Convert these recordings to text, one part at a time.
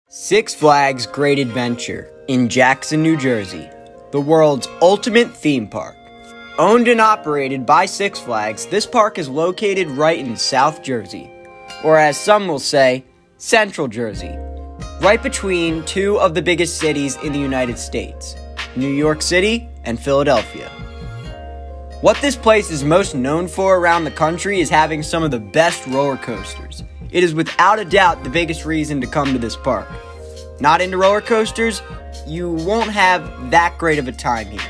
Six Flags Great Adventure in Jackson, New Jersey, the world's ultimate theme park. Owned and operated by Six Flags, this park is located right in South Jersey, or as some will say, Central Jersey, right between two of the biggest cities in the United States, New York City and Philadelphia. What this place is most known for around the country is having some of the best roller coasters. It is without a doubt the biggest reason to come to this park. Not into roller coasters? You won't have that great of a time here.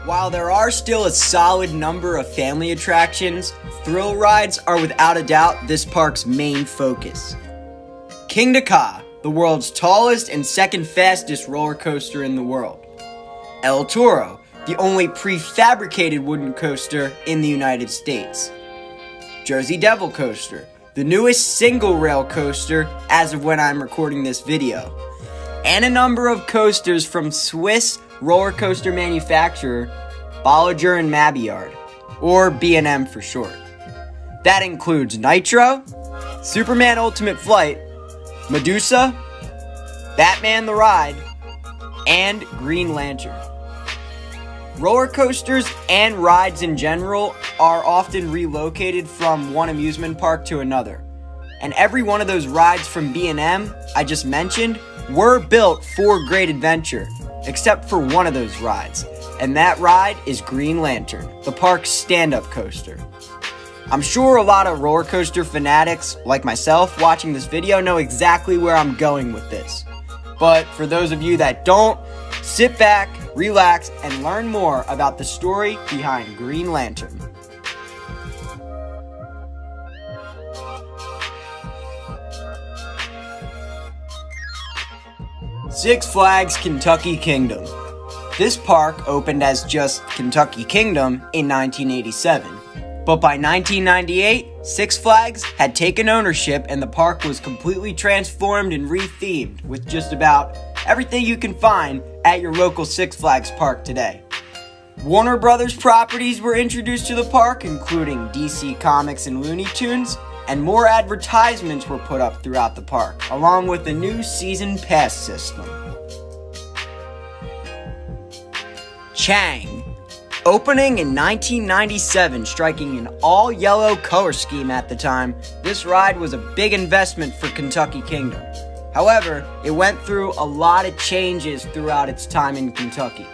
While there are still a solid number of family attractions, thrill rides are without a doubt this park's main focus. Kingda Ka, the world's tallest and second fastest roller coaster in the world. El Toro, the only prefabricated wooden coaster in the United States. Jersey Devil Coaster, the newest single-rail coaster as of when I'm recording this video. And a number of coasters from Swiss roller coaster manufacturer Bolliger & Mabillard, or B&M for short. That includes Nitro, Superman Ultimate Flight, Medusa, Batman the Ride, and Green Lantern. Roller coasters and rides in general are often relocated from one amusement park to another. And every one of those rides from B&M I just mentioned were built for Great Adventure, except for one of those rides. And that ride is Green Lantern, the park's stand-up coaster. I'm sure a lot of roller coaster fanatics, like myself, watching this video know exactly where I'm going with this. But for those of you that don't, sit back, relax, and learn more about the story behind Green Lantern. Six Flags Kentucky Kingdom. This park opened as just Kentucky Kingdom in 1987. But by 1998, Six Flags had taken ownership and the park was completely transformed and rethemed with just about everything you can find at your local Six Flags park today. Warner Brothers properties were introduced to the park, including DC Comics and Looney Tunes, and more advertisements were put up throughout the park, along with a new season pass system. Chang. Opening in 1997, striking an all-yellow color scheme at the time, this ride was a big investment for Kentucky Kingdom. However, it went through a lot of changes throughout its time in Kentucky.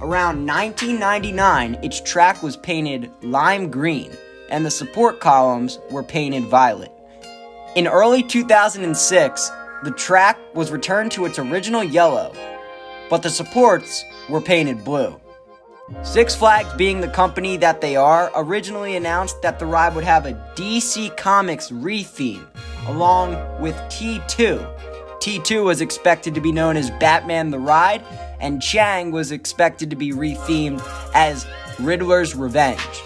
Around 1999, its track was painted lime green, and the support columns were painted violet. In early 2006, the track was returned to its original yellow, but the supports were painted blue. Six Flags, being the company that they are, originally announced that the ride would have a DC Comics re-theme, along with T2. T2 was expected to be known as Batman the Ride, and Chang was expected to be re-themed as Riddler's Revenge.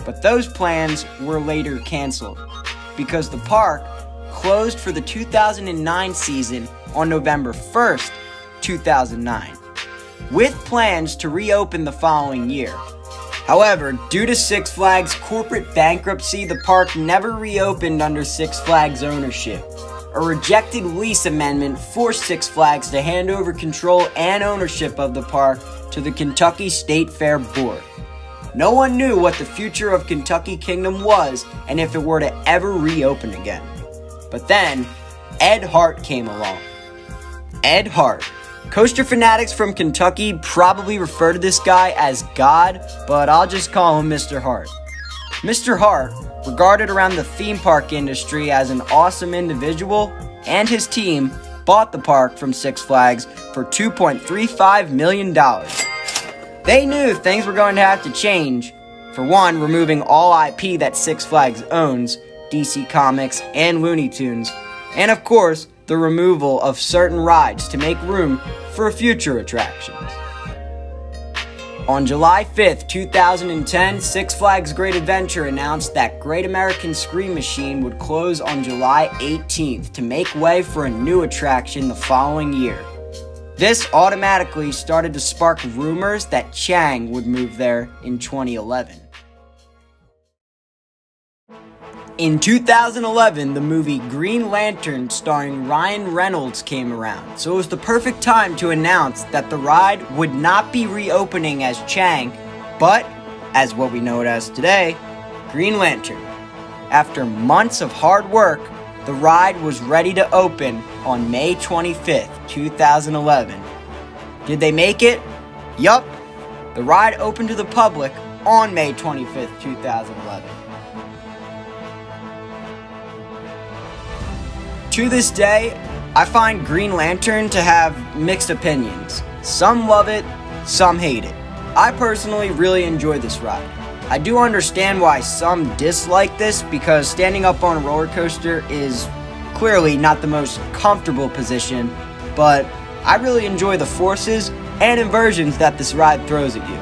But those plans were later canceled, because the park closed for the 2009 season on November 1st, 2009. With plans to reopen the following year. However, due to Six Flags' corporate bankruptcy, the park never reopened under Six Flags ownership. A rejected lease amendment forced Six Flags to hand over control and ownership of the park to the Kentucky State Fair Board. No one knew what the future of Kentucky Kingdom was and if it were to ever reopen again. But then, Ed Hart came along. Ed Hart. Coaster fanatics from Kentucky probably refer to this guy as God, but I'll just call him Mr. Hart. Mr. Hart, regarded around the theme park industry as an awesome individual, and his team bought the park from Six Flags for $2.35 million. They knew things were going to have to change. For one, removing all IP that Six Flags owns, DC Comics and Looney Tunes, and of course, the removal of certain rides to make room for future attractions. On July 5th, 2010, Six Flags Great Adventure announced that Great American Scream Machine would close on July 18th to make way for a new attraction the following year. This automatically started to spark rumors that Chang would move there in 2011. In 2011, the movie Green Lantern starring Ryan Reynolds came around, so it was the perfect time to announce that the ride would not be reopening as Chang, but as what we know it as today, Green Lantern. After months of hard work, the ride was ready to open on May 25th, 2011. Did they make it? Yup. The ride opened to the public on May 25th, 2011. To this day, I find Green Lantern to have mixed opinions. Some love it, some hate it. I personally really enjoy this ride. I do understand why some dislike this because standing up on a roller coaster is clearly not the most comfortable position, but I really enjoy the forces and inversions that this ride throws at you.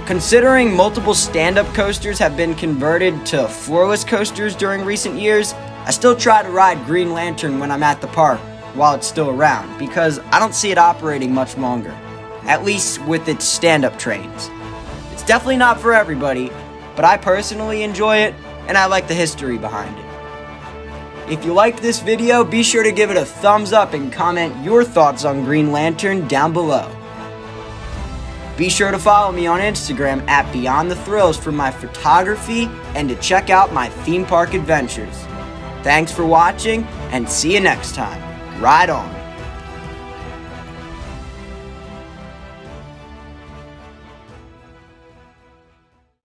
Considering multiple stand-up coasters have been converted to floorless coasters during recent years, I still try to ride Green Lantern when I'm at the park while it's still around because I don't see it operating much longer, at least with its stand-up trains. It's definitely not for everybody, but I personally enjoy it and I like the history behind it. If you liked this video, be sure to give it a thumbs up and comment your thoughts on Green Lantern down below. Be sure to follow me on Instagram at Beyond the Thrills for my photography and to check out my theme park adventures. Thanks for watching, and see you next time. Ride on!